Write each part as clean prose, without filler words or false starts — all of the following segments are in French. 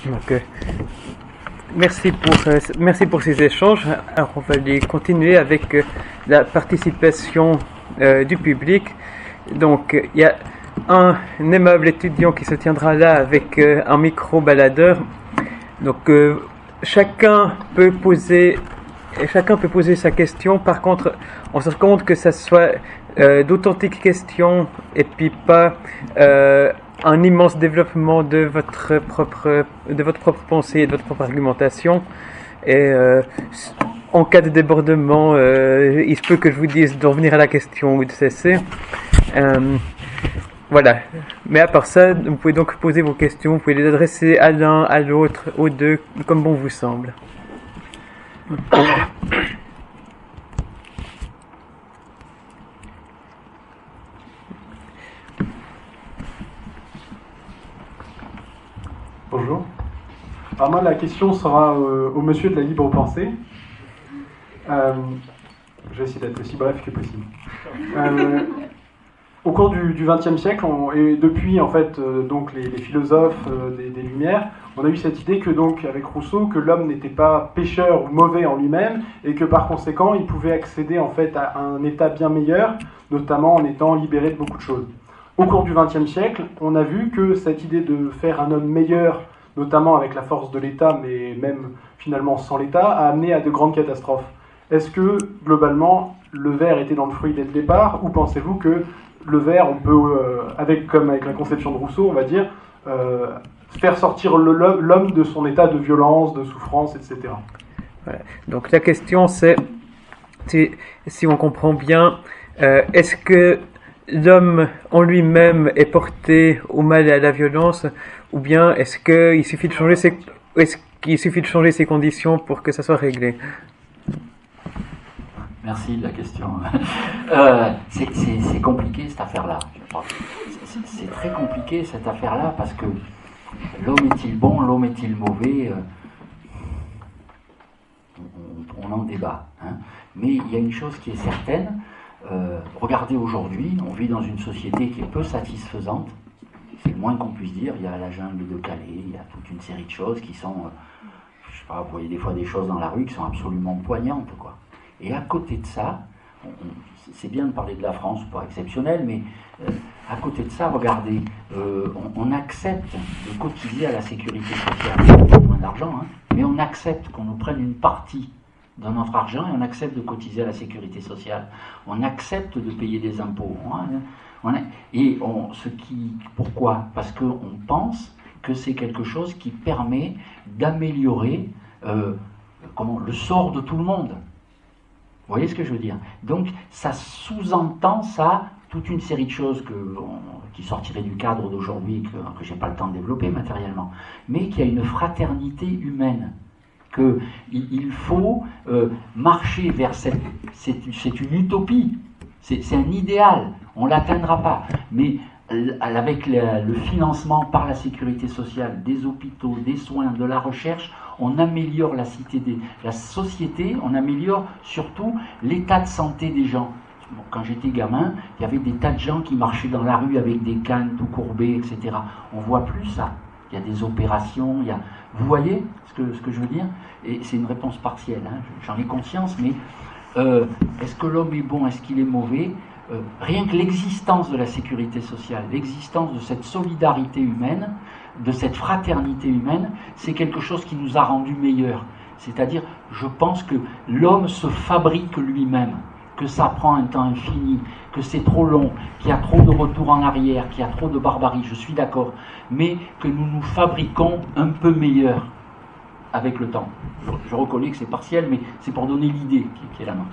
Donc, merci pour ces échanges. Alors, on va aller continuer avec la participation du public. Donc, il y a un aimable étudiant qui se tiendra là avec un micro-baladeur. Donc, chacun peut poser sa question. Par contre, on se rend compte que ça soit d'authentiques questions et puis pas un immense développement de votre propre pensée et de votre propre argumentation. Et en cas de débordement, il se peut que je vous dise de revenir à la question ou de cesser. Voilà. Mais à part ça, vous pouvez donc poser vos questions, vous pouvez les adresser à l'un, à l'autre, aux deux, comme bon vous semble. Bonjour. Alors moi, la question sera au monsieur de la libre pensée. Je vais essayer d'être aussi bref que possible. Au cours du XXe siècle, et depuis en fait donc les philosophes des Lumières, on a eu cette idée que donc avec Rousseau que l'homme n'était pas pécheur ou mauvais en lui-même et que par conséquent il pouvait accéder en fait à un état bien meilleur, notamment en étant libéré de beaucoup de choses. Au cours du XXe siècle, on a vu que cette idée de faire un homme meilleur, notamment avec la force de l'État, mais même finalement sans l'État, a amené à de grandes catastrophes. Est-ce que globalement le verre était dans le fruit dès le départ, ou pensez-vous que le verre, on peut, comme avec la conception de Rousseau, on va dire, faire sortir l'homme de son état de violence, de souffrance, etc. Voilà. Donc la question c'est, si on comprend bien, est-ce que l'homme en lui-même est porté au mal et à la violence, ou bien est-ce qu'il suffit de changer ses conditions pour que ça soit réglé? Merci de la question. C'est compliqué cette affaire-là. C'est très compliqué cette affaire-là parce que l'homme est-il bon, l'homme est-il mauvais, on en débat. Hein. Mais il y a une chose qui est certaine. Regardez aujourd'hui, on vit dans une société qui est peu satisfaisante. C'est le moins qu'on puisse dire. Il y a la jungle de Calais, il y a toute une série de choses qui sont, je sais pas, vous voyez des fois des choses dans la rue qui sont absolument poignantes, quoi. Et à côté de ça, c'est bien de parler de la France, pas exceptionnel, mais à côté de ça, regardez, on accepte de cotiser à la sécurité sociale. On a moins d'argent, hein, mais on accepte qu'on nous prenne une partie de notre argent et on accepte de cotiser à la sécurité sociale. On accepte de payer des impôts. Hein, pourquoi ? Parce qu'on pense que c'est quelque chose qui permet d'améliorer le sort de tout le monde. Vous voyez ce que je veux dire ? Donc, ça sous-entend ça, toute une série de choses qui sortiraient du cadre d'aujourd'hui, que je n'ai pas le temps de développer matériellement, mais qu'il y a une fraternité humaine, qu'il faut marcher vers c'est une utopie, c'est un idéal, on ne l'atteindra pas, mais avec le financement par la sécurité sociale, des hôpitaux, des soins, de la recherche, on améliore la société, on améliore surtout l'état de santé des gens. Quand j'étais gamin, il y avait des tas de gens qui marchaient dans la rue avec des cannes tout courbées, etc. On ne voit plus ça. Il y a des opérations, vous voyez ce que je veux dire ? Et c'est une réponse partielle, hein, j'en ai conscience, mais est-ce que l'homme est bon, est-ce qu'il est mauvais ? Rien que l'existence de la sécurité sociale, l'existence de cette solidarité humaine, de cette fraternité humaine, c'est quelque chose qui nous a rendus meilleurs. C'est-à-dire, je pense que l'homme se fabrique lui-même, que ça prend un temps infini, que c'est trop long, qu'il y a trop de retours en arrière, qu'il y a trop de barbarie, je suis d'accord, mais que nous nous fabriquons un peu meilleurs avec le temps. Je reconnais que c'est partiel, mais c'est pour donner l'idée qui est la nôtre.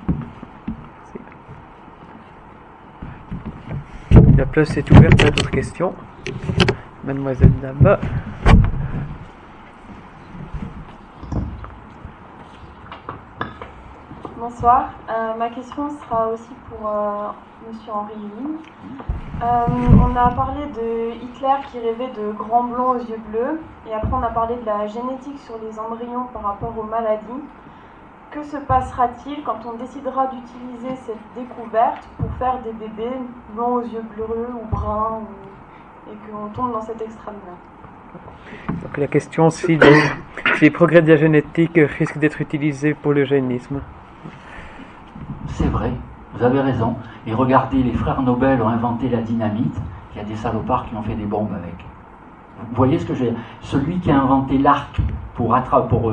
La place est ouverte à d'autres questions. Mademoiselle là-bas. Bonsoir. Ma question sera aussi pour Monsieur Henri Ligne. On a parlé de Hitler qui rêvait de grands blonds aux yeux bleus, et après on a parlé de la génétique sur les embryons par rapport aux maladies. Que se passera-t-il quand on décidera d'utiliser cette découverte pour faire des bébés blonds aux yeux bleus ou bruns, et qu'on tombe dans cet extrême-là ? Donc la question si les progrès de la génétique risquent d'être utilisés pour l'eugénisme. C'est vrai, vous avez raison. Et regardez, les frères Nobel ont inventé la dynamite, il y a des salopards qui ont fait des bombes avec. Vous voyez ce que je veux dire? Celui qui a inventé l'arc pour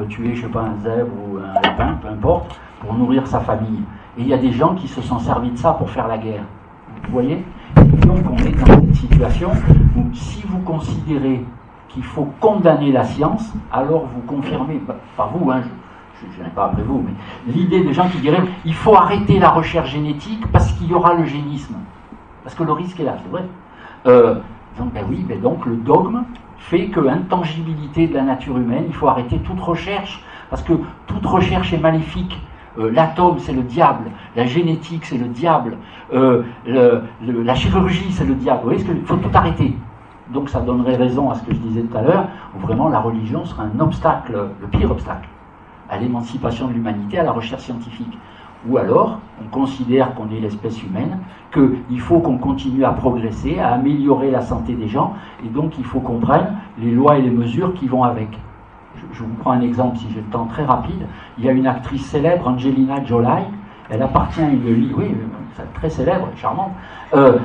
tuer, je sais pas, un zèbre ou un lapin, peu importe, pour nourrir sa famille. Et il y a des gens qui se sont servis de ça pour faire la guerre. Vous voyez? Donc on est dans une situation où si vous considérez qu'il faut condamner la science, alors vous confirmez, pas vous, hein, je n'ai pas après vous, mais l'idée des gens qui diraient il faut arrêter la recherche génétique parce qu'il y aura l'eugénisme. Parce que le risque est là, c'est vrai. Donc le dogme fait que intangibilité de la nature humaine, il faut arrêter toute recherche, parce que toute recherche est maléfique. L'atome c'est le diable, la génétique c'est le diable, la chirurgie c'est le diable. Vous voyez, il faut tout arrêter. Donc ça donnerait raison à ce que je disais tout à l'heure, où vraiment la religion sera un obstacle, le pire obstacle, à l'émancipation de l'humanité, à la recherche scientifique. Ou alors, on considère qu'on est l'espèce humaine, qu'il faut qu'on continue à progresser, à améliorer la santé des gens, et donc il faut qu'on prenne les lois et les mesures qui vont avec. Je vous prends un exemple, si j'ai le temps, très rapide. Il y a une actrice célèbre, Angelina Jolie, elle appartient à une lignée, oui, très célèbre, charmante,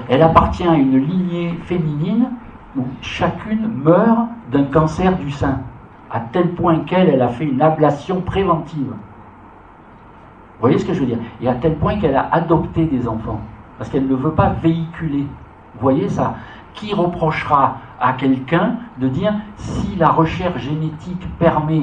elle appartient à une lignée féminine où chacune meurt d'un cancer du sein, à tel point qu'elle a fait une ablation préventive. Vous voyez ce que je veux dire? Et à tel point qu'elle a adopté des enfants, parce qu'elle ne veut pas véhiculer. Vous voyez ça? Qui reprochera à quelqu'un de dire si la recherche génétique permet,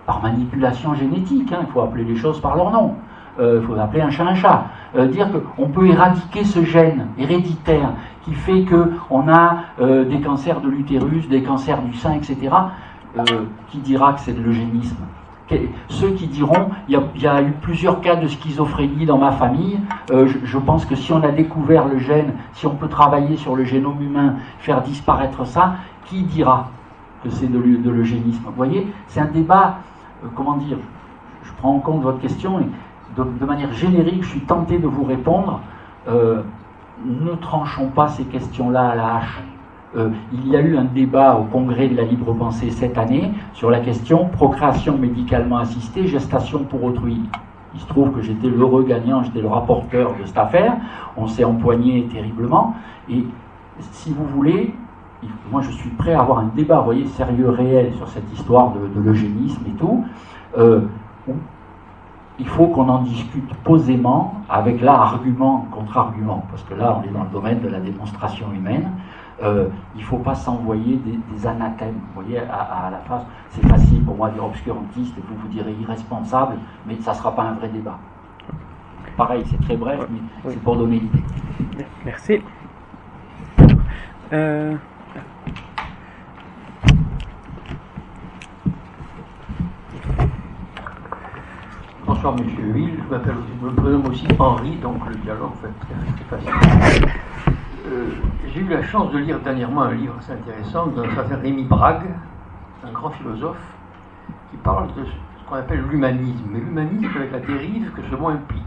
par manipulation génétique, il faut appeler les choses par leur nom, il faut appeler un chat, dire qu'on peut éradiquer ce gène héréditaire qui fait qu'on a des cancers de l'utérus, des cancers du sein, etc., qui dira que c'est de l'eugénisme? Ceux qui diront il y a eu plusieurs cas de schizophrénie dans ma famille, je pense que si on a découvert le gène, si on peut travailler sur le génome humain, faire disparaître ça, qui dira que c'est de l'eugénisme? Vous voyez, c'est un débat, comment dire, je prends en compte votre question et de manière générique, je suis tenté de vous répondre. Ne tranchons pas ces questions-là à la hache. Il y a eu un débat au Congrès de la Libre Pensée cette année sur la question procréation médicalement assistée, gestation pour autrui. Il se trouve que j'étais l'heureux gagnant, j'étais le rapporteur de cette affaire, on s'est empoigné terriblement, et si vous voulez, moi je suis prêt à avoir un débat, vous voyez, sérieux, réel sur cette histoire de l'eugénisme et tout, où il faut qu'on en discute posément, avec là argument contre argument, parce que là on est dans le domaine de la démonstration humaine. Il ne faut pas s'envoyer des anathèmes, vous voyez, à la face. C'est facile pour moi de dire obscurantiste, et vous direz irresponsable, mais ça ne sera pas un vrai débat. Pareil, c'est très bref, mais c'est pour donner l'idée. Merci. Bonsoir Monsieur Huil, je me prénomme aussi Henri, donc le dialogue va être très facile. J'ai eu la chance de lire dernièrement un livre assez intéressant d'un certain Rémi Brague, un grand philosophe, qui parle de ce qu'on appelle l'humanisme, mais l'humanisme avec la dérive que ce mot implique.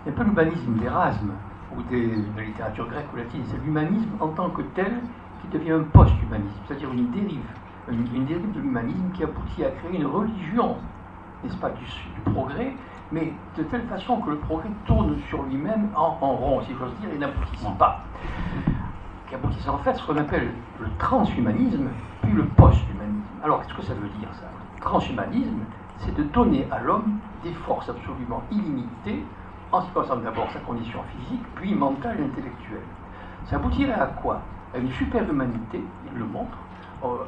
Ce n'est pas l'humanisme d'Erasme ou de la littérature grecque ou latine, c'est l'humanisme en tant que tel qui devient un post-humanisme, c'est-à-dire une dérive de l'humanisme qui aboutit à créer une religion, n'est-ce pas, du progrès, mais de telle façon que le progrès tourne sur lui-même en rond, si j'ose dire, et n'aboutissant pas. Qui aboutissent en fait ce qu'on appelle le transhumanisme, puis le post-humanisme. Alors, qu'est-ce que ça veut dire, ça? Le transhumanisme, c'est de donner à l'homme des forces absolument illimitées, en ce qui concerne d'abord sa condition physique, puis mentale et intellectuelle. Ça aboutirait à quoi? À une super-humanité, il le montre.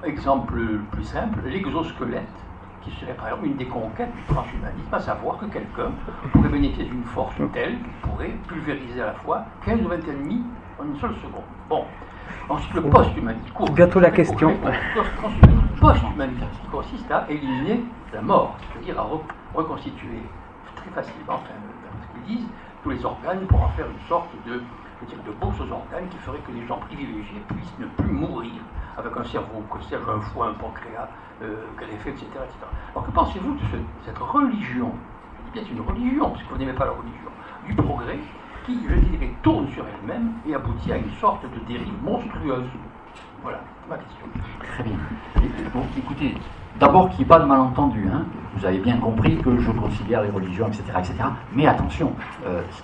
Exemple plus simple, l'exosquelette, qui serait par exemple une des conquêtes du transhumanisme, à savoir que quelqu'un pourrait bénéficier d'une force telle qu'il pourrait pulvériser à la fois 15 ou 20 ennemis en une seule seconde. Bon. Ensuite, le post-humanisme. Bientôt la question. Post-humanisme, qui consiste à éliminer la mort, c'est-à-dire à reconstituer très facilement, d'après ce qu'ils disent, tous les organes pour en faire une sorte de bourse aux organes qui ferait que les gens privilégiés puissent ne plus mourir avec un cerveau, un foie, un pancréas, greffé, etc., etc. Alors que pensez-vous de cette religion, je dis bien c'est une religion, parce que vous n'aimez pas la religion, du progrès, qui, je dirais, tourne sur elle-même et aboutit à une sorte de dérive monstrueuse. Voilà ma question. Très bien. Bon, écoutez, d'abord qu'il n'y ait pas de malentendu, hein. Vous avez bien compris que je considère les religions, etc. etc. Mais attention,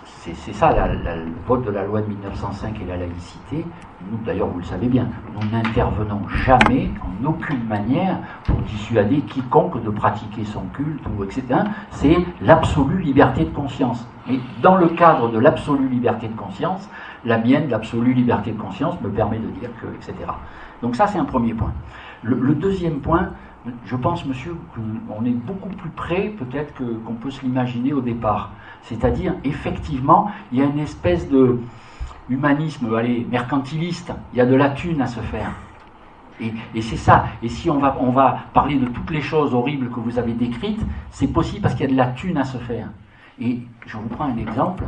c'est ça le vote de la loi de 1905 et la laïcité. Nous, d'ailleurs, vous le savez bien, nous n'intervenons jamais, en aucune manière, pour dissuader quiconque de pratiquer son culte, ou etc. C'est l'absolue liberté de conscience. Et dans le cadre de l'absolue liberté de conscience, la mienne, l'absolue liberté de conscience, me permet de dire que, etc. Donc ça, c'est un premier point. Le deuxième point, je pense, monsieur, qu'on est beaucoup plus près, peut-être, qu'on peut se l'imaginer au départ. C'est-à-dire, effectivement, il y a une espèce de humanisme, mercantiliste. Il y a de la thune à se faire. Et c'est ça. Et si on va parler de toutes les choses horribles que vous avez décrites, c'est possible parce qu'il y a de la thune à se faire. Et je vous prends un exemple.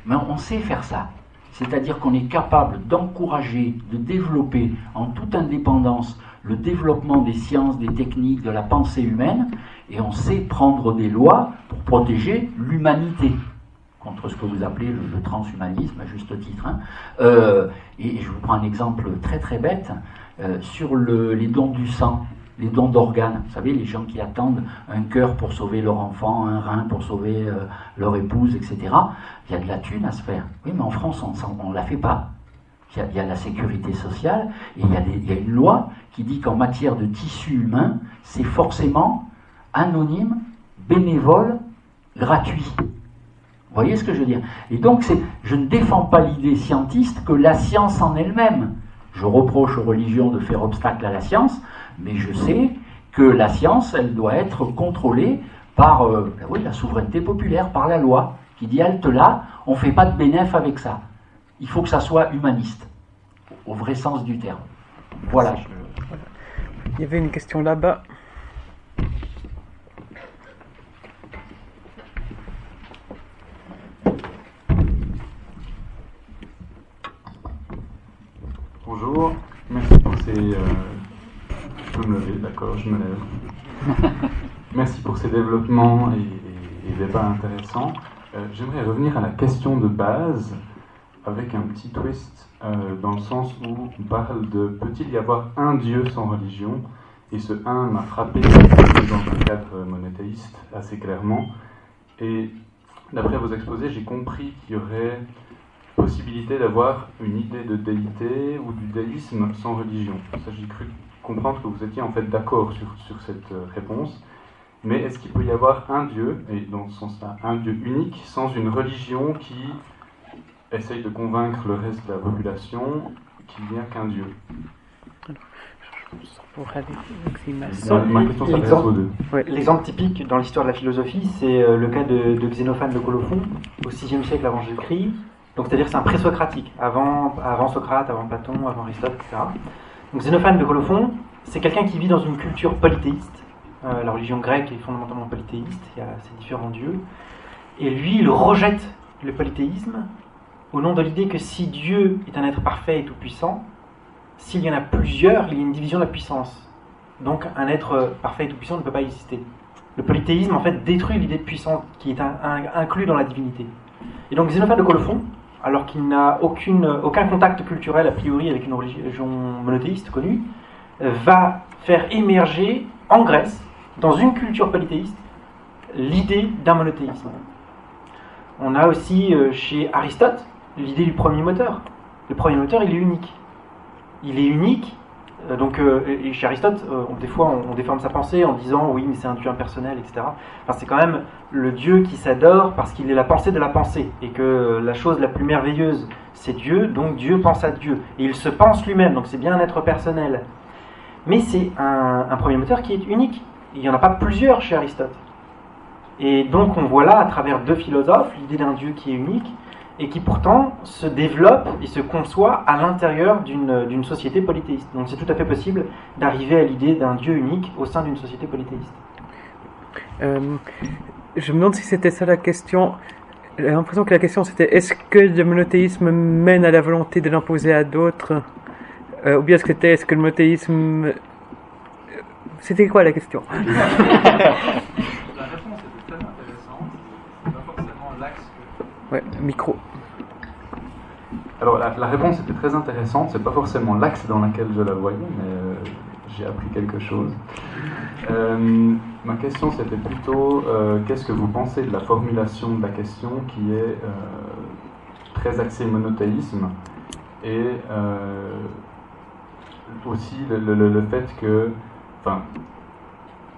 Mais on sait faire ça. C'est-à-dire qu'on est capable d'encourager, de développer en toute indépendance le développement des sciences, des techniques, de la pensée humaine, et on sait prendre des lois pour protéger l'humanité contre ce que vous appelez le transhumanisme, à juste titre. Hein. Et je vous prends un exemple très très bête, sur les dons du sang, les dons d'organes. Vous savez, les gens qui attendent un cœur pour sauver leur enfant, un rein pour sauver leur épouse, etc. Il y a de la thune à se faire. Oui, mais en France, on ne la fait pas. Il y a la sécurité sociale, et il y a une loi qui dit qu'en matière de tissu humain, c'est forcément anonyme, bénévole, gratuit. Vous voyez ce que je veux dire? Et donc, je ne défends pas l'idée scientiste que la science en elle-même. Je reproche aux religions de faire obstacle à la science, mais je sais que la science, elle doit être contrôlée par la souveraineté populaire, par la loi, qui dit halte là, on ne fait pas de bénéfice avec ça. Il faut que ça soit humaniste, au vrai sens du terme. Voilà. Il y avait une question là-bas. Bonjour, merci pour ces... Je peux me lever, d'accord, je me lève. Merci pour ces développements et débats intéressants. J'aimerais revenir à la question de base, avec un petit twist, dans le sens où on parle de peut-il y avoir un Dieu sans religion, et ce un m'a frappé dans un cadre monothéiste assez clairement, et d'après vos exposés, j'ai compris qu'il y aurait possibilité d'avoir une idée de déité ou du déisme sans religion. Ça, j'ai cru comprendre que vous étiez en fait d'accord sur cette réponse, mais est-ce qu'il peut y avoir un Dieu, et dans ce sens-là, un Dieu unique, sans une religion qui essaye de convaincre le reste de la population qu'il n'y a qu'un Dieu? Ma question s'adresse aux deux. L'exemple typique dans l'histoire de la philosophie, c'est le cas de Xénophane de Colophon, au VIe siècle avant Jésus-Christ. Donc c'est-à-dire que c'est un pré-socratique, avant Socrate, avant Platon, avant Aristote, etc. Donc Xénophane de Colophon, c'est quelqu'un qui vit dans une culture polythéiste. La religion grecque est fondamentalement polythéiste, il y a ces différents dieux. Et lui, il rejette le polythéisme au nom de l'idée que si Dieu est un être parfait et tout-puissant, s'il y en a plusieurs, il y a une division de la puissance. Donc un être parfait et tout-puissant ne peut pas exister. Le polythéisme, en fait, détruit l'idée de puissance qui est inclus dans la divinité. Et donc Xénophane de Colophon, alors qu'il n'a aucun contact culturel a priori avec une religion monothéiste connue, va faire émerger en Grèce, dans une culture polythéiste, l'idée d'un monothéisme. On a aussi chez Aristote l'idée du premier moteur. Le premier moteur, il est unique. Il est unique, et chez Aristote, des fois on déforme sa pensée en disant oui, mais c'est un dieu impersonnel, etc. Enfin, c'est quand même le dieu qui s'adore parce qu'il est la pensée de la pensée, et que la chose la plus merveilleuse, c'est Dieu, donc Dieu pense à Dieu. Et il se pense lui-même, donc c'est bien un être personnel. Mais c'est un premier moteur qui est unique. Il n'y en a pas plusieurs chez Aristote. Et donc on voit là, à travers deux philosophes, l'idée d'un Dieu qui est unique, et qui pourtant se développe et se conçoit à l'intérieur d'une société polythéiste. Donc c'est tout à fait possible d'arriver à l'idée d'un Dieu unique au sein d'une société polythéiste. Je me demande si c'était ça la question. J'ai l'impression que la question c'était est-ce que le monothéisme mène à la volonté de l'imposer à d'autres, ou bien est-ce que le monothéisme... C'était quoi la question? La réponse était très intéressante, c'est pas forcément l'axe que... Ouais, micro. Alors la réponse était très intéressante, c'est pas forcément l'axe dans lequel je la voyais, mais j'ai appris quelque chose. Ma question c'était plutôt qu'est-ce que vous pensez de la formulation de la question qui est très axée monothéisme et aussi le fait que, enfin,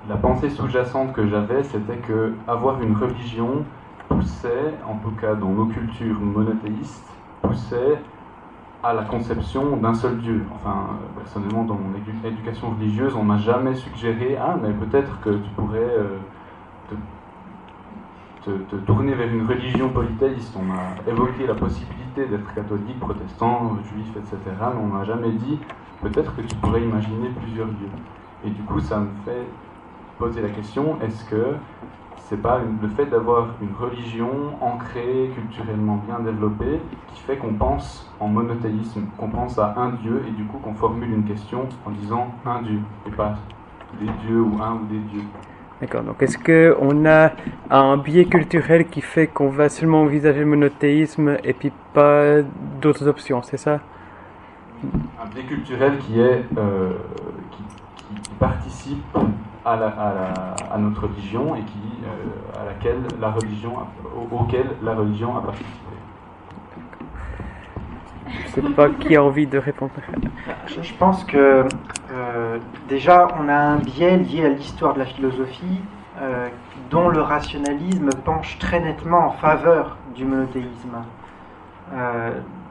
la pensée sous-jacente que j'avais, c'était que avoir une religion poussait, en tout cas dans nos cultures monothéistes, poussait à la conception d'un seul Dieu. Enfin, personnellement, dans mon éducation religieuse, on m'a jamais suggéré « Ah, mais peut-être que tu pourrais te tourner vers une religion polythéiste. » On m'a évoqué la possibilité d'être catholique, protestant, juif, etc. Mais on m'a jamais dit « Peut-être que tu pourrais imaginer plusieurs dieux. » Et du coup, ça me fait poser la question, est-ce que c'est pas le fait d'avoir une religion ancrée, culturellement bien développée, qui fait qu'on pense en monothéisme, qu'on pense à un Dieu, et du coup qu'on formule une question en disant un Dieu, et pas des dieux ou un ou des dieux. D'accord, donc est-ce qu'on a un biais culturel qui fait qu'on va seulement envisager le monothéisme et puis pas d'autres options, c'est ça? Un biais culturel qui est qui participe à notre religion et auquel la religion a participé. Je ne sais pas qui a envie de répondre. Je pense que déjà on a un biais lié à l'histoire de la philosophie dont le rationalisme penche très nettement en faveur du monothéisme.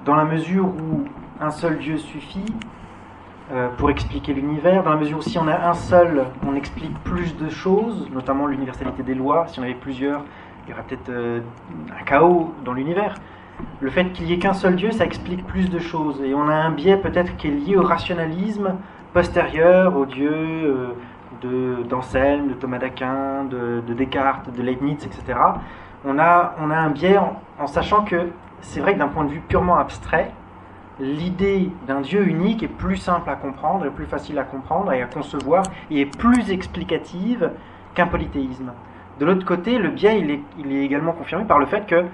Dans la mesure où un seul Dieu suffit pour expliquer l'univers, dans la mesure où si on a un seul, on explique plus de choses, notamment l'universalité des lois. Si on avait plusieurs, il y aurait peut-être un chaos dans l'univers. Le fait qu'il n'y ait qu'un seul Dieu, ça explique plus de choses. Et on a un biais peut-être qui est lié au rationalisme postérieur aux dieux d'Anselme, de Thomas d'Aquin, de Descartes, de Leibniz, etc. On a un biais en sachant que c'est vrai que d'un point de vue purement abstrait, l'idée d'un Dieu unique est plus simple à comprendre, est plus facile à comprendre et à concevoir, et est plus explicative qu'un polythéisme. De l'autre côté, le biais, il est également confirmé par le fait que,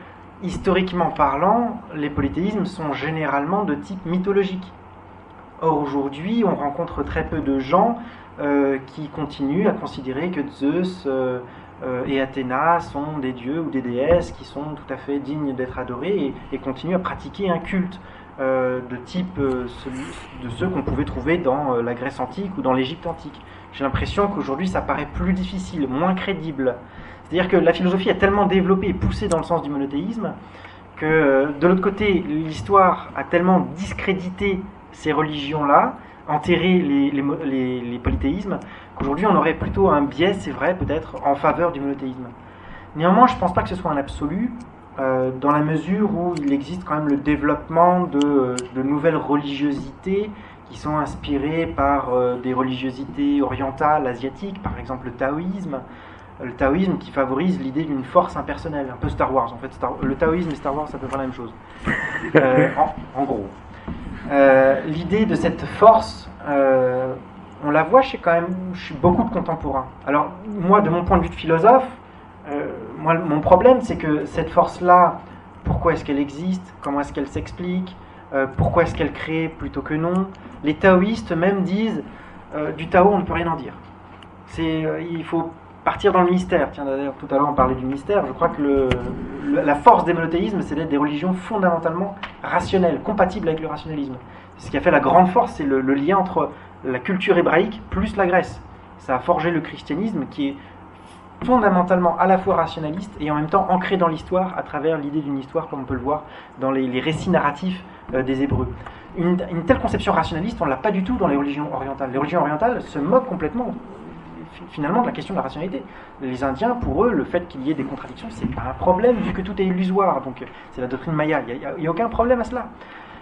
historiquement parlant, les polythéismes sont généralement de type mythologique. Or, aujourd'hui, on rencontre très peu de gens qui continuent à considérer que Zeus et Athéna sont des dieux ou des déesses qui sont tout à fait dignes d'être adorés et continuent à pratiquer un culte de type de ceux qu'on pouvait trouver dans la Grèce antique ou dans l'Égypte antique. J'ai l'impression qu'aujourd'hui ça paraît plus difficile, moins crédible. C'est-à-dire que la philosophie est tellement développée et poussée dans le sens du monothéisme que de l'autre côté, l'histoire a tellement discrédité ces religions-là, enterré les polythéismes, qu'aujourd'hui on aurait plutôt un biais, c'est vrai, peut-être en faveur du monothéisme. Néanmoins, je ne pense pas que ce soit un absolu, dans la mesure où il existe quand même le développement de nouvelles religiosités qui sont inspirées par des religiosités orientales, asiatiques, par exemple le taoïsme. Le taoïsme qui favorise l'idée d'une force impersonnelle, un peu Star Wars. En fait, le taoïsme et Star Wars, c'est à peu près la même chose. En gros. L'idée de cette force, on la voit chez beaucoup de contemporains. Alors, moi, de mon point de vue de philosophe, mon problème, c'est que cette force-là, pourquoi est-ce qu'elle existe? Comment est-ce qu'elle s'explique? Pourquoi est-ce qu'elle crée plutôt que non? Les taoïstes même disent du Tao, on ne peut rien en dire. Il faut partir dans le mystère. Tiens, d'ailleurs, tout à l'heure, on parlait du mystère. Je crois que la force des monothéismes, c'est d'être des religions fondamentalement rationnelles, compatibles avec le rationalisme. Ce qui a fait la grande force, c'est le lien entre la culture hébraïque plus la Grèce. Ça a forgé le christianisme qui est fondamentalement à la fois rationaliste et en même temps ancré dans l'histoire à travers l'idée d'une histoire, comme on peut le voir dans les récits narratifs des Hébreux. Une telle conception rationaliste, on ne l'a pas du tout dans les religions orientales. Les religions orientales se moquent complètement finalement de la question de la rationalité. Les Indiens, pour eux, le fait qu'il y ait des contradictions, c'est pas un problème vu que tout est illusoire. Donc c'est la doctrine Maya, il n'y a aucun problème à cela.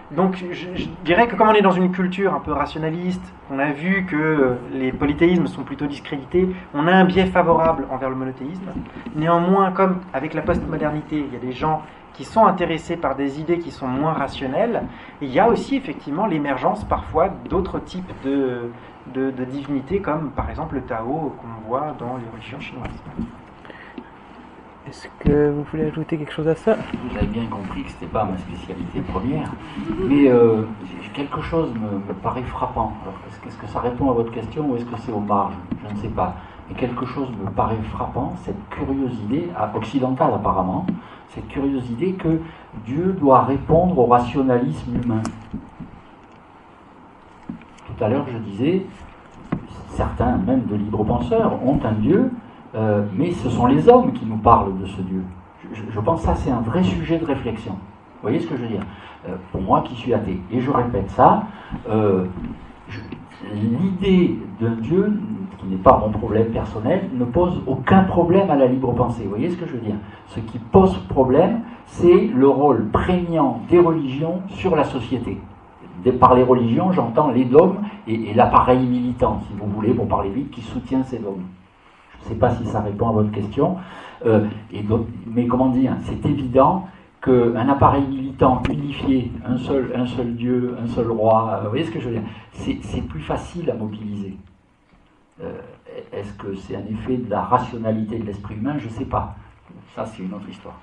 Donc je dirais que comme on est dans une culture un peu rationaliste, on a vu que les polythéismes sont plutôt discrédités, on a un biais favorable envers le monothéisme. Néanmoins, comme avec la postmodernité, il y a des gens qui sont intéressés par des idées qui sont moins rationnelles, et il y a aussi effectivement l'émergence parfois d'autres types de divinités, comme par exemple le Tao qu'on voit dans les religions chinoises. Est-ce que vous voulez ajouter quelque chose à ça? Vous avez bien compris que ce n'était pas ma spécialité première, mais quelque chose me paraît frappant. Alors, est-ce que ça répond à votre question ou est-ce que c'est aux marges? Je ne sais pas. Mais quelque chose me paraît frappant, cette curieuse idée, occidentale apparemment, cette curieuse idée que Dieu doit répondre au rationalisme humain. Tout à l'heure, je disais, certains, même de libres penseurs, ont un Dieu, mais ce sont les hommes qui nous parlent de ce Dieu. Je pense que ça, c'est un vrai sujet de réflexion. Vous voyez ce que je veux dire? Pour moi qui suis athée. Et je répète ça, l'idée d'un Dieu, qui n'est pas mon problème personnel, ne pose aucun problème à la libre pensée. Vous voyez ce que je veux dire? Ce qui pose problème, c'est le rôle prégnant des religions sur la société. Par les religions, j'entends les dogmes et l'appareil militant, si vous voulez, pour parler vite, qui soutient ces dogmes. Je ne sais pas si ça répond à votre question, mais comment dire, c'est évident qu'un appareil militant unifié, un seul Dieu, un seul roi, vous voyez ce que je veux dire, c'est plus facile à mobiliser. Est-ce que c'est un effet de la rationalité de l'esprit humain? Je ne sais pas. Ça, c'est une autre histoire.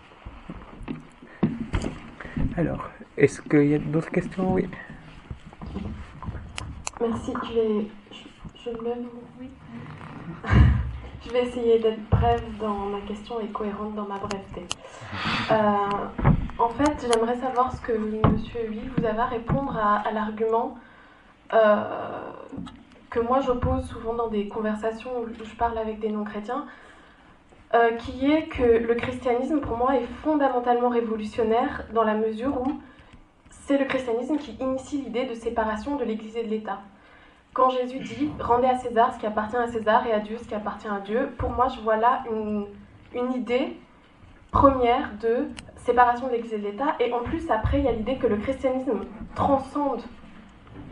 Alors, est-ce qu'il y a d'autres questions? Oui. Merci, je me lève, oui. Je vais essayer d'être brève dans ma question et cohérente dans ma breveté. En fait, j'aimerais savoir ce que M. Huy vous avez à répondre à l'argument que moi j'oppose souvent dans des conversations où je parle avec des non-chrétiens, qui est que le christianisme, pour moi, est fondamentalement révolutionnaire dans la mesure où c'est le christianisme qui initie l'idée de séparation de l'Église et de l'État. Quand Jésus dit « rendez à César ce qui appartient à César et à Dieu ce qui appartient à Dieu », pour moi, je vois là une idée première de séparation de l'Église et de l'État. Et en plus, après, il y a l'idée que le christianisme transcende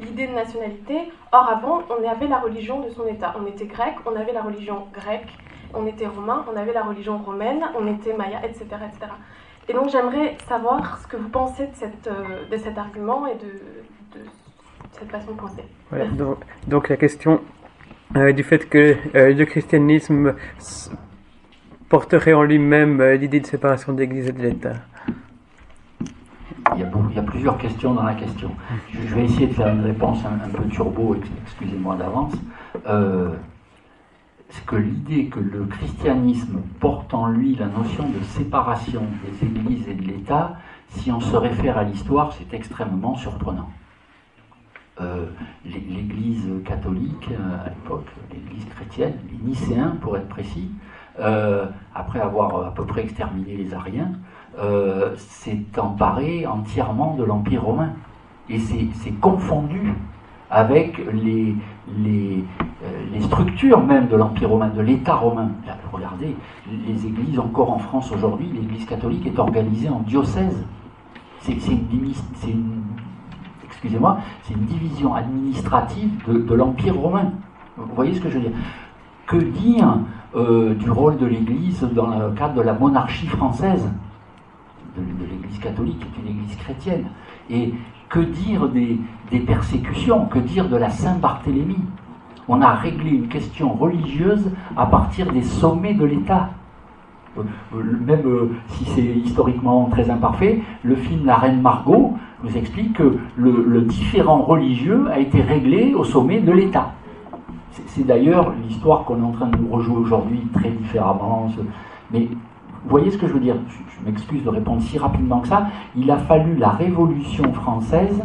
l'idée de nationalité. Or, avant, on avait la religion de son État. On était grec, on avait la religion grecque. On était romain, on avait la religion romaine, on était maya, etc. etc. Et donc, j'aimerais savoir ce que vous pensez de cet argument et de cette façon de penser. Voilà, donc la question du fait que le christianisme porterait en lui-même l'idée de séparation de l'Église et de l'État. Il y a plusieurs questions dans la question. Je vais essayer de faire une réponse un peu turbo, excusez-moi d'avance. C'est que l'idée que le christianisme porte en lui la notion de séparation des églises et de l'État, si on se réfère à l'histoire, c'est extrêmement surprenant. L'Église catholique, à l'époque, l'Église chrétienne, les Nicéens pour être précis, après avoir à peu près exterminé les Ariens, s'est emparé entièrement de l'Empire romain. Et c'est confondu avec les structures même de l'Empire romain, de l'État romain. Là, regardez, les églises, encore en France aujourd'hui, l'Église catholique est organisée en diocèses. C'est une division administrative de l'Empire romain. Vous voyez ce que je veux dire? Que dire du rôle de l'Église dans le cadre de la monarchie française, de l'Église catholique, qui est une Église chrétienne? Et que dire des persécutions? Que dire de la Saint-Barthélemy? On a réglé une question religieuse à partir des sommets de l'État. Même si c'est historiquement très imparfait, le film La Reine Margot nous explique que le différend religieux a été réglé au sommet de l'État. C'est d'ailleurs l'histoire qu'on est en train de nous rejouer aujourd'hui très différemment. Mais vous voyez ce que je veux dire? Je m'excuse de répondre si rapidement que ça. Il a fallu la Révolution française,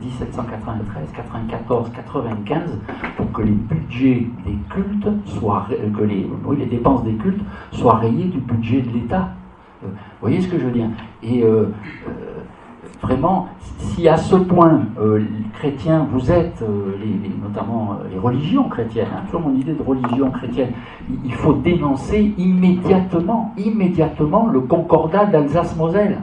1793, 94, 95, pour que les budgets des cultes soient, les dépenses des cultes soient rayées du budget de l'État. Vous voyez ce que je veux dire? Et vraiment, si à ce point chrétiens vous êtes, notamment les religions chrétiennes, toujours mon idée de religion chrétienne, il faut dénoncer immédiatement le concordat d'Alsace-Moselle.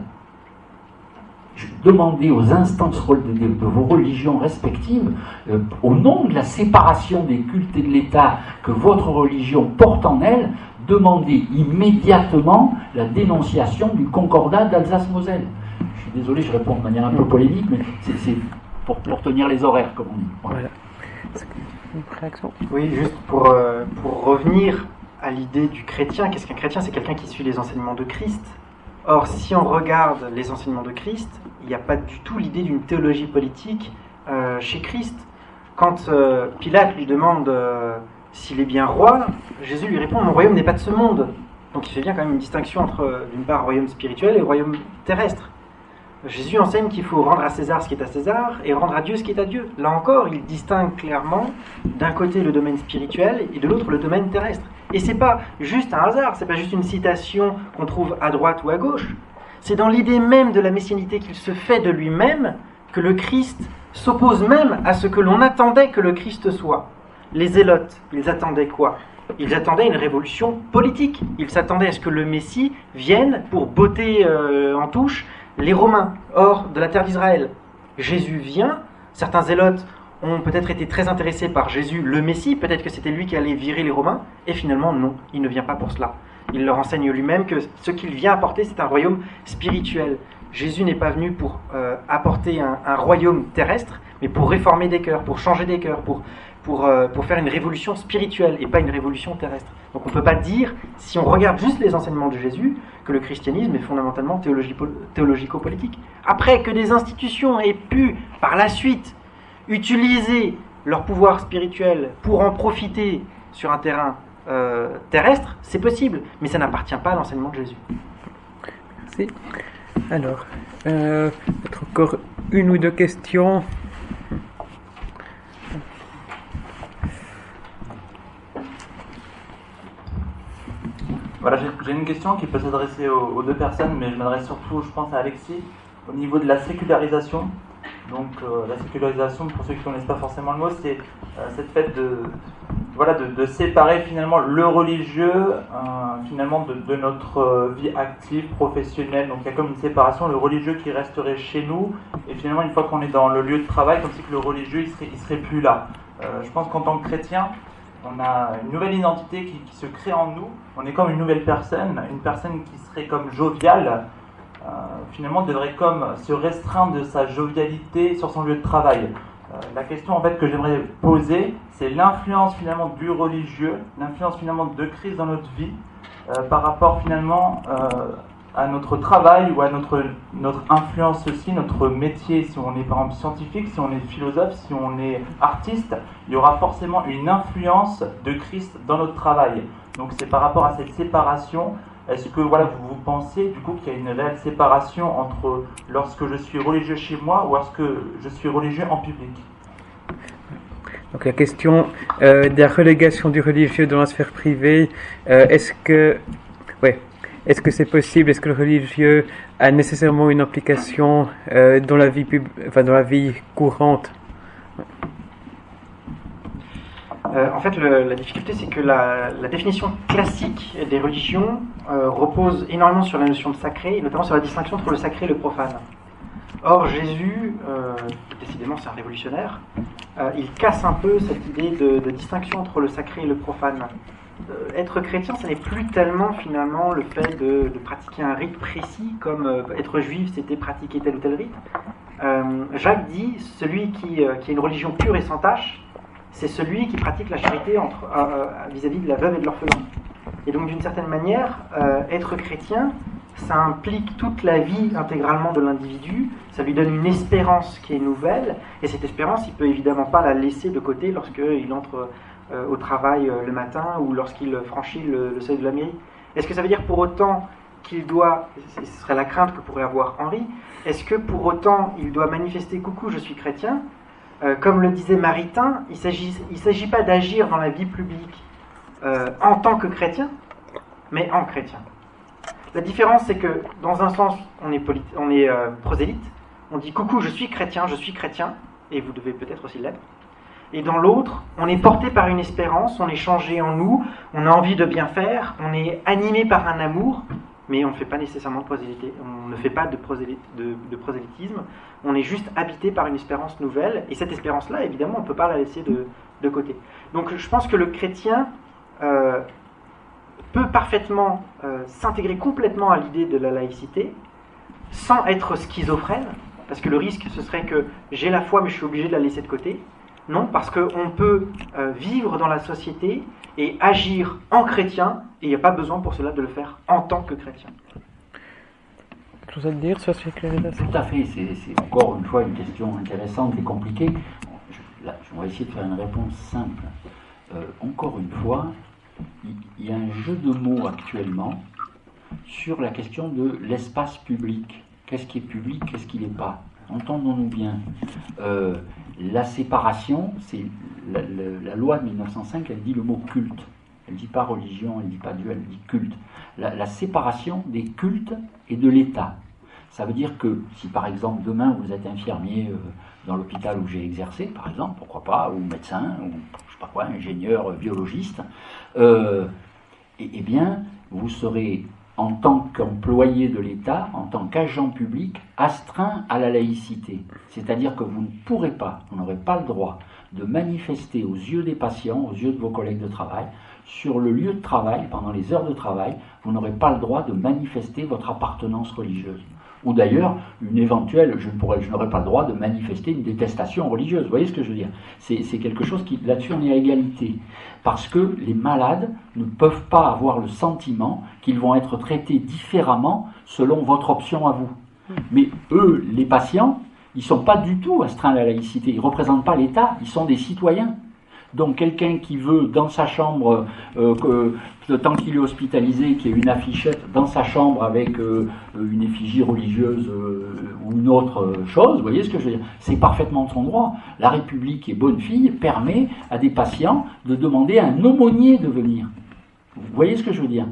Demandez aux instances de vos religions respectives, au nom de la séparation des cultes et de l'État que votre religion porte en elle, demandez immédiatement la dénonciation du concordat d'Alsace-Moselle. Je suis désolé, je réponds de manière un peu polémique, mais c'est pour tenir les horaires, comme on dit. Voilà. Oui, juste pour revenir à l'idée du chrétien. Qu'est-ce qu'un chrétien? C'est quelqu'un qui suit les enseignements de Christ. Or, si on regarde les enseignements de Christ, il n'y a pas du tout l'idée d'une théologie politique chez Christ. Quand Pilate lui demande s'il est bien roi, Jésus lui répond « Mon royaume n'est pas de ce monde ». Donc il fait bien quand même une distinction entre, d'une part, royaume spirituel et royaume terrestre. Jésus enseigne qu'il faut rendre à César ce qui est à César et rendre à Dieu ce qui est à Dieu. Là encore, il distingue clairement d'un côté le domaine spirituel et de l'autre le domaine terrestre. Et c'est pas juste un hasard, c'est pas juste une citation qu'on trouve à droite ou à gauche. C'est dans l'idée même de la messianité qu'il se fait de lui-même que le Christ s'oppose même à ce que l'on attendait que le Christ soit. Les zélotes, ils attendaient quoi? Ils attendaient une révolution politique. Ils s'attendaient à ce que le Messie vienne pour botter en touche les Romains, hors de la terre d'Israël. Jésus vient, certains zélotes ont peut-être été très intéressés par Jésus, le Messie, peut-être que c'était lui qui allait virer les Romains, et finalement non, il ne vient pas pour cela. Il leur enseigne lui-même que ce qu'il vient apporter, c'est un royaume spirituel. Jésus n'est pas venu pour apporter un royaume terrestre, mais pour réformer des cœurs, pour changer des cœurs, pour faire une révolution spirituelle et pas une révolution terrestre. Donc on ne peut pas dire, si on regarde juste les enseignements de Jésus, que le christianisme est fondamentalement théologico-politique. Après que des institutions aient pu, par la suite, utiliser leur pouvoir spirituel pour en profiter sur un terrain terrestre, c'est possible, mais ça n'appartient pas à l'enseignement de Jésus. Merci. Alors, peut-être encore une ou deux questions. Voilà, j'ai une question qui peut s'adresser aux deux personnes, mais je m'adresse surtout, je pense, à Alexis, au niveau de la sécularisation. Donc, la sécularisation, pour ceux qui ne connaissent pas forcément le mot, c'est cette fait de séparer finalement le religieux finalement de notre vie active, professionnelle. Donc, il y a comme une séparation, le religieux qui resterait chez nous, et finalement, une fois qu'on est dans le lieu de travail, comme si que le religieux, il serait plus là. Je pense qu'en tant que chrétien, on a une nouvelle identité qui se crée en nous. On est comme une nouvelle personne, une personne qui serait comme joviale, finalement devrait comme se restreindre de sa jovialité sur son lieu de travail. La question en fait que j'aimerais poser, c'est l'influence finalement du religieux, l'influence finalement de Christ dans notre vie, par rapport finalement à notre travail ou à notre influence aussi, notre métier. Si on est par exemple scientifique, si on est philosophe, si on est artiste, il y aura forcément une influence de Christ dans notre travail. Donc c'est par rapport à cette séparation. Est-ce que vous pensez du coup qu'il y a une réelle séparation entre lorsque je suis religieux chez moi ou lorsque je suis religieux en public? Donc la question de la relégation du religieux dans la sphère privée, est-ce que c'est possible? Est-ce que le religieux a nécessairement une implication dans la vie dans la vie courante? En fait, la difficulté, c'est que la définition classique des religions repose énormément sur la notion de sacré, et notamment sur la distinction entre le sacré et le profane. Or, Jésus, décidément c'est un révolutionnaire, il casse un peu cette idée de distinction entre le sacré et le profane. Être chrétien, ce n'est plus tellement finalement le fait de pratiquer un rite précis, comme être juif, c'était pratiquer tel ou tel rite. Jacques dit, celui qui a une religion pure et sans tache, c'est celui qui pratique la charité vis-à-vis de la veuve et de l'orphelin. Et donc d'une certaine manière, être chrétien, ça implique toute la vie intégralement de l'individu, ça lui donne une espérance qui est nouvelle, et cette espérance, il ne peut évidemment pas la laisser de côté lorsqu'il entre au travail le matin ou lorsqu'il franchit le seuil de la mairie. Est-ce que ça veut dire pour autant qu'il doit, ce serait la crainte que pourrait avoir Henri, est-ce que pour autant il doit manifester « coucou, je suis chrétien » comme le disait Maritain, il s'agit pas d'agir dans la vie publique en tant que chrétien, mais en chrétien. La différence, c'est que dans un sens, on est prosélyte, on dit « coucou, je suis chrétien », et vous devez peut-être aussi l'être. Et dans l'autre, on est porté par une espérance, on est changé en nous, on a envie de bien faire, on est animé par un amour, mais on ne fait pas nécessairement de prosélyté, on ne fait pas de prosélytisme, on est juste habité par une espérance nouvelle, et cette espérance-là, évidemment, on ne peut pas la laisser de côté. Donc je pense que le chrétien peut parfaitement s'intégrer complètement à l'idée de la laïcité, sans être schizophrène, parce que le risque, ce serait que j'ai la foi, mais je suis obligé de la laisser de côté. Non, parce qu'on peut vivre dans la société et agir en chrétien, et il n'y a pas besoin pour cela de le faire en tant que chrétien. Quelque chose à dire sur sécularisation? Tout à fait, c'est encore une fois une question intéressante et compliquée. On va essayer de faire une réponse simple. Encore une fois, il y a un jeu de mots actuellement sur la question de l'espace public. Qu'est-ce qui est public, qu'est-ce qui n'est pas? Entendons-nous bien. La séparation, c'est la loi de 1905, elle dit le mot culte. Elle ne dit pas religion, elle ne dit pas Dieu, elle dit culte. La séparation des cultes et de l'État. Ça veut dire que si par exemple demain vous êtes infirmier dans l'hôpital où j'ai exercé, par exemple, pourquoi pas, ou médecin, ou je sais pas quoi, ingénieur, biologiste, eh bien vous serez en tant qu'employé de l'État, en tant qu'agent public, astreint à la laïcité. C'est-à-dire que vous ne pourrez pas, vous n'aurez pas le droit de manifester aux yeux des patients, aux yeux de vos collègues de travail, sur le lieu de travail, pendant les heures de travail, vous n'aurez pas le droit de manifester votre appartenance religieuse. Ou d'ailleurs, une éventuelle, je n'aurai pas le droit de manifester une détestation religieuse. Vous voyez ce que je veux dire? C'est quelque chose qui, là-dessus, on est à égalité. Parce que les malades ne peuvent pas avoir le sentiment qu'ils vont être traités différemment selon votre option à vous. Mais eux, les patients, ils ne sont pas du tout astreints à la laïcité. Ils ne représentent pas l'État, ils sont des citoyens. Donc quelqu'un qui veut, dans sa chambre, tant qu'il est hospitalisé, qu'il y ait une affichette dans sa chambre avec une effigie religieuse ou une autre chose, vous voyez ce que je veux dire? C'est parfaitement son droit. La République est bonne fille, permet à des patients de demander à un aumônier de venir. Vous voyez ce que je veux dire?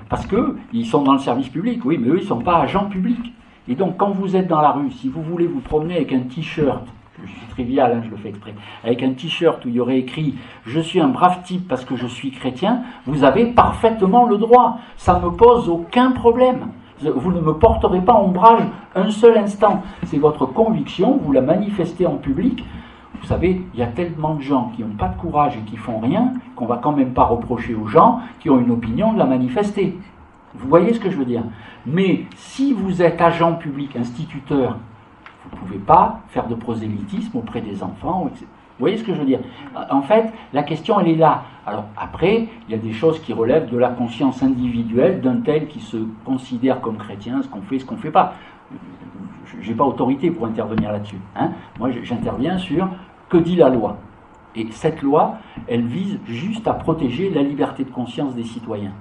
Parce qu'ils sont dans le service public, oui, mais eux, ils ne sont pas agents publics. Et donc, quand vous êtes dans la rue, si vous voulez vous promener avec un t-shirt, je suis trivial, hein, je le fais exprès, avec un t-shirt où il y aurait écrit « Je suis un brave type parce que je suis chrétien », vous avez parfaitement le droit. Ça ne me pose aucun problème. Vous ne me porterez pas ombrage un seul instant. C'est votre conviction, vous la manifestez en public. Vous savez, il y a tellement de gens qui n'ont pas de courage et qui font rien, qu'on va quand même pas reprocher aux gens qui ont une opinion de la manifester. Vous voyez ce que je veux dire? Mais si vous êtes agent public, instituteur, vous ne pouvez pas faire de prosélytisme auprès des enfants, etc. Vous voyez ce que je veux dire? En fait, la question, elle est là. Alors après, il y a des choses qui relèvent de la conscience individuelle d'un tel qui se considère comme chrétien, ce qu'on fait pas. Je n'ai pas autorité pour intervenir là-dessus. Hein. Moi, j'interviens sur que dit la loi. Et cette loi, elle vise juste à protéger la liberté de conscience des citoyens.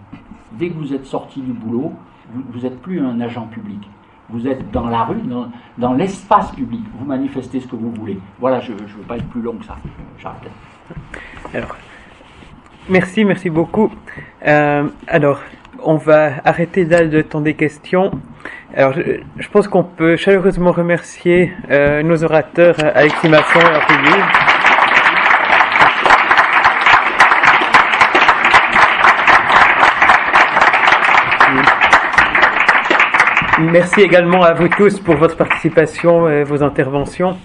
Dès que vous êtes sorti du boulot, vous n'êtes plus un agent public. Vous êtes dans la rue, dans l'espace public. Vous manifestez ce que vous voulez. Voilà, je ne veux pas être plus long que ça. J'arrête. Alors, merci beaucoup. Alors, on va arrêter là le temps des questions. Alors, je pense qu'on peut chaleureusement remercier nos orateurs, Alexis Masson et Henri Louis. Merci également à vous tous pour votre participation et vos interventions.